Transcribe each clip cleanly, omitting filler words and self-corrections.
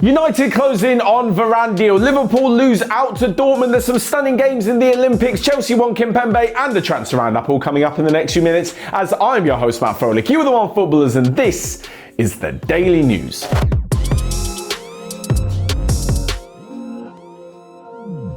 United close in on Varane deal. Liverpool lose out to Dortmund. There's some stunning games in the Olympics. Chelsea won Kimpembe and the transfer roundup all coming up in the next few minutes as I'm your host, Matt Froelich. You are the One Footballers and this is the Daily News.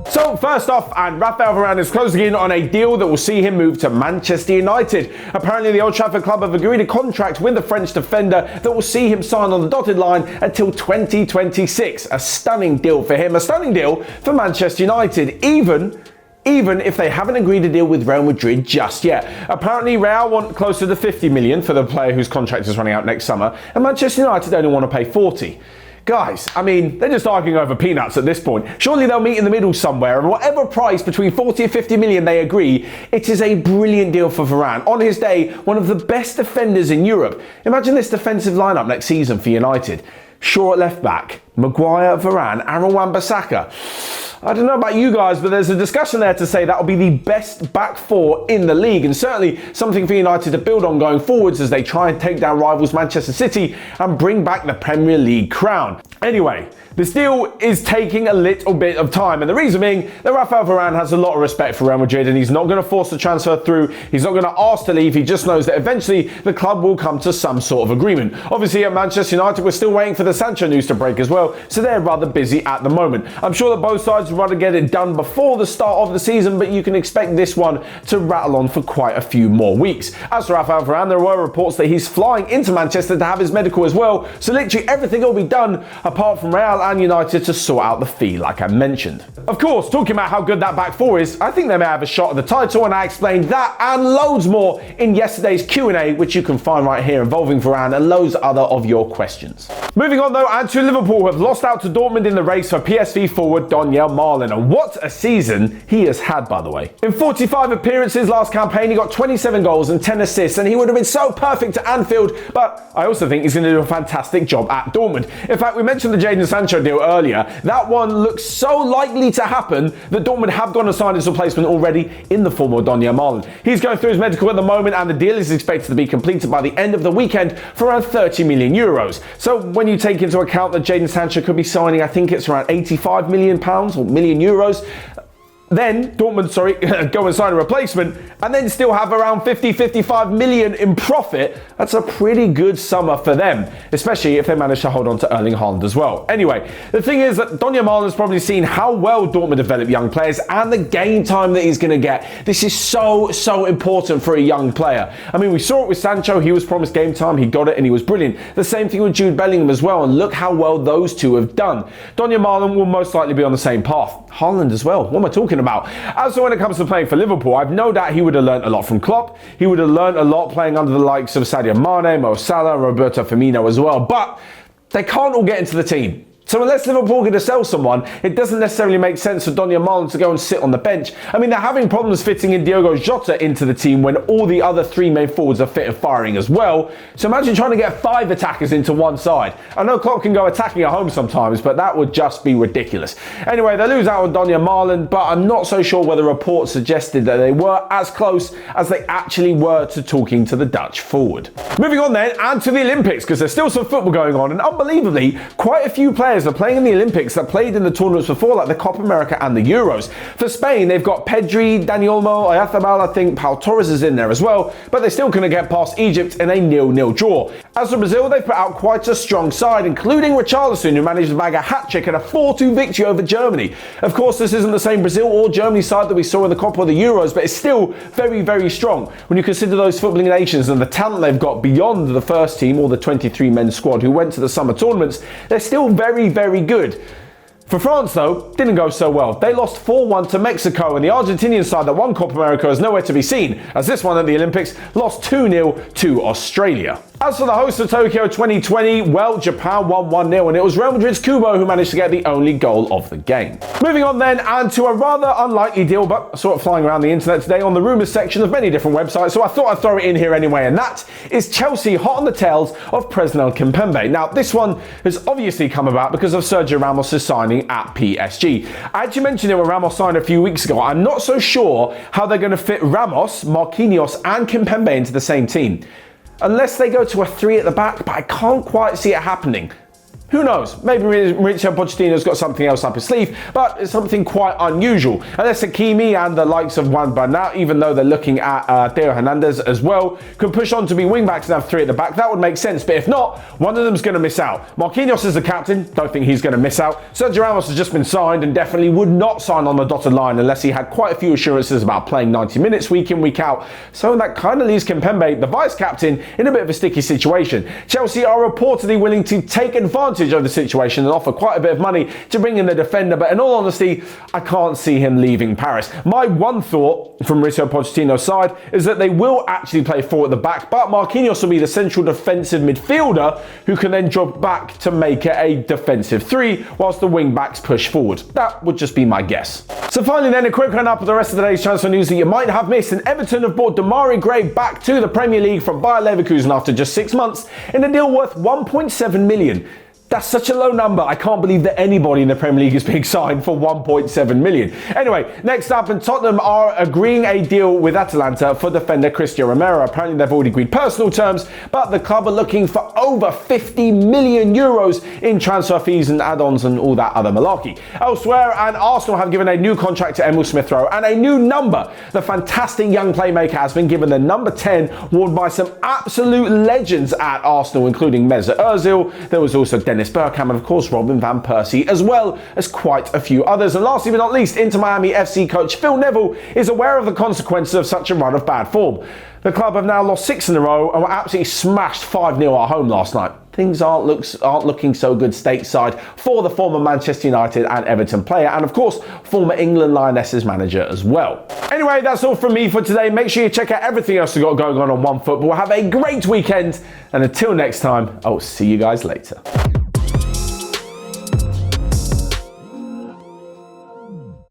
So first off, and Raphael Varane is closing in on a deal that will see him move to Manchester United. Apparently the Old Trafford club have agreed a contract with the French defender that will see him sign on the dotted line until 2026. A stunning deal for him, a stunning deal for Manchester United, even if they haven't agreed a deal with Real Madrid just yet. Apparently Real want closer to 50 million for the player whose contract is running out next summer, and Manchester United only want to pay 40. Guys, I mean, they're just arguing over peanuts at this point. Surely they'll meet in the middle somewhere, and whatever price between 40 and 50 million they agree, it is a brilliant deal for Varane. On his day, one of the best defenders in Europe. Imagine this defensive lineup next season for United. Shaw at left back, Maguire, Varane, Aaron Wan-Bissaka. I don't know about you guys, but there's a discussion there to say that will be the best back four in the league, and certainly something for United to build on going forwards as they try and take down rivals Manchester City and bring back the Premier League crown. Anyway, this deal is taking a little bit of time, and the reason being that Raphael Varane has a lot of respect for Real Madrid and he's not going to force the transfer through. He's not going to ask to leave. He just knows that eventually the club will come to some sort of agreement. Obviously at Manchester United we're still waiting for the Sancho news to break as well, so they're rather busy at the moment. I'm sure that both sides would rather get it done before the start of the season, but you can expect this one to rattle on for quite a few more weeks. As for Raphael Varane, there were reports that he's flying into Manchester to have his medical as well, so literally everything will be done apart from Real and United to sort out the fee like I mentioned. Of course, talking about how good that back four is, I think they may have a shot at the title, and I explained that and loads more in yesterday's Q&A, which you can find right here, involving Varane and loads other of your questions. Moving on though, and to Liverpool, who have lost out to Dortmund in the race for PSV forward Donyell Malen, and what a season he has had, by the way. In 45 appearances last campaign, he got 27 goals and 10 assists, and he would have been so perfect at Anfield, but I also think he's going to do a fantastic job at Dortmund. In fact, we mentioned the Jadon Sancho deal earlier. That one looks so likely to happen that Dortmund have gone and signed his replacement already in the form of Donyell Malen. He's going through his medical at the moment, and the deal is expected to be completed by the end of the weekend for around 30 million euros. So when you take into account that Jadon Sancho could be signing, I think it's around 85 million pounds or million euros, then Dortmund, go and sign a replacement and then still have around 50-55 million in profit. That's a pretty good summer for them, especially if they manage to hold on to Erling Haaland as well. Anyway, the thing is that Donyell Malen has probably seen how well Dortmund develop young players and the game time that he's going to get. This is so important for a young player. I mean, we saw it with Sancho. He was promised game time, he got it, and he was brilliant. The same thing with Jude Bellingham as well, and look how well those two have done. Donyell Malen will most likely be on the same path. Haaland as well. What am I talking about? As for when it comes to playing for Liverpool, I've no doubt he would have learned a lot from Klopp. He would have learned a lot playing under the likes of Sadio Mane, Mo Salah, Roberto Firmino as well. But they can't all get into the team. So unless Liverpool are going to sell someone, it doesn't necessarily make sense for Donyell Malen to go and sit on the bench. I mean, they're having problems fitting in Diogo Jota into the team when all the other three main forwards are fit and firing as well. So imagine trying to get 5 attackers into one side. I know Klopp can go attacking at home sometimes, but that would just be ridiculous. Anyway, they lose out on Donyell Malen, but I'm not so sure whether reports suggested that they were as close as they actually were to talking to the Dutch forward. Moving on then, and to the Olympics, because there's still some football going on, and unbelievably, quite a few players are playing in the Olympics that played in the tournaments before, like the Copa America and the Euros. For Spain, they've got Pedri, Dani Olmo, Oyarzábal, I think Pau Torres is in there as well, but they're still going to get past Egypt in a 0-0 draw. As for Brazil, they've put out quite a strong side, including Richarlison, who managed to bag a hat-trick and a 4-2 victory over Germany. Of course, this isn't the same Brazil or Germany side that we saw in the Copa or the Euros, but it's still very strong when you consider those footballing nations and the talent they've got beyond the first team or the 23 men's squad who went to the summer tournaments. They're still very good. For France, though, didn't go so well. They lost 4-1 to Mexico, and the Argentinian side that won Copa America is nowhere to be seen, as this one at the Olympics lost 2-0 to Australia. As for the hosts of Tokyo 2020, well, Japan won 1-0, and it was Real Madrid's Kubo who managed to get the only goal of the game. Moving on then, and to a rather unlikely deal, but I saw it flying around the internet today on the rumours section of many different websites, so I thought I'd throw it in here anyway, and that is Chelsea hot on the tails of Presnel Kimpembe. Now, this one has obviously come about because of Sergio Ramos' signing at PSG. I actually mentioned it when Ramos signed a few weeks ago. I'm not so sure how they're going to fit Ramos, Marquinhos and Kimpembe into the same team. Unless they go to a 3 at the back, but I can't quite see it happening. Who knows? Maybe Mauricio Pochettino's got something else up his sleeve, but it's something quite unusual. Unless Hakimi and the likes of Juan Bernat, even though they're looking at Theo Hernandez as well, could push on to be wing-backs and have three at the back, that would make sense. But if not, one of them's going to miss out. Marquinhos is the captain. Don't think he's going to miss out. Sergio Ramos has just been signed and definitely would not sign on the dotted line unless he had quite a few assurances about playing 90 minutes week in, week out. So that kind of leaves Kimpembe, the vice-captain, in a bit of a sticky situation. Chelsea are reportedly willing to take advantage of the situation and offer quite a bit of money to bring in the defender, but in all honesty, I can't see him leaving Paris. My one thought from Mauricio Pochettino's side is that they will actually play four at the back, but Marquinhos will be the central defensive midfielder who can then drop back to make it a defensive three whilst the wing backs push forward. That would just be my guess. So finally then, a quick run up of the rest of today's transfer news that you might have missed. And Everton have brought Demarai Gray back to the Premier League from Bayer Leverkusen after just 6 months in a deal worth 1.7 million. That's such a low number. I can't believe that anybody in the Premier League is being signed for 1.7 million. Anyway, next up, and Tottenham are agreeing a deal with Atalanta for defender Cristian Romero. Apparently they've already agreed personal terms, but the club are looking for over 50 million euros in transfer fees and add-ons and all that other malarkey. Elsewhere, and Arsenal have given a new contract to Emil Smith-Rowe and a new number. The fantastic young playmaker has been given the number 10, worn by some absolute legends at Arsenal, including Mesut Ozil. There was also Dennis Bergkamp and of course Robin van Persie, as well as quite a few others. And lastly but not least, Inter Miami FC coach Phil Neville is aware of the consequences of such a run of bad form. The club have now lost 6 in a row and were absolutely smashed 5-0 at home last night. Things aren't looking so good stateside for the former Manchester United and Everton player, and of course former England Lionesses manager as well. Anyway, that's all from me for today. Make sure you check out everything else we've got going on OneFootball. Have a great weekend, and until next time, I'll see you guys later.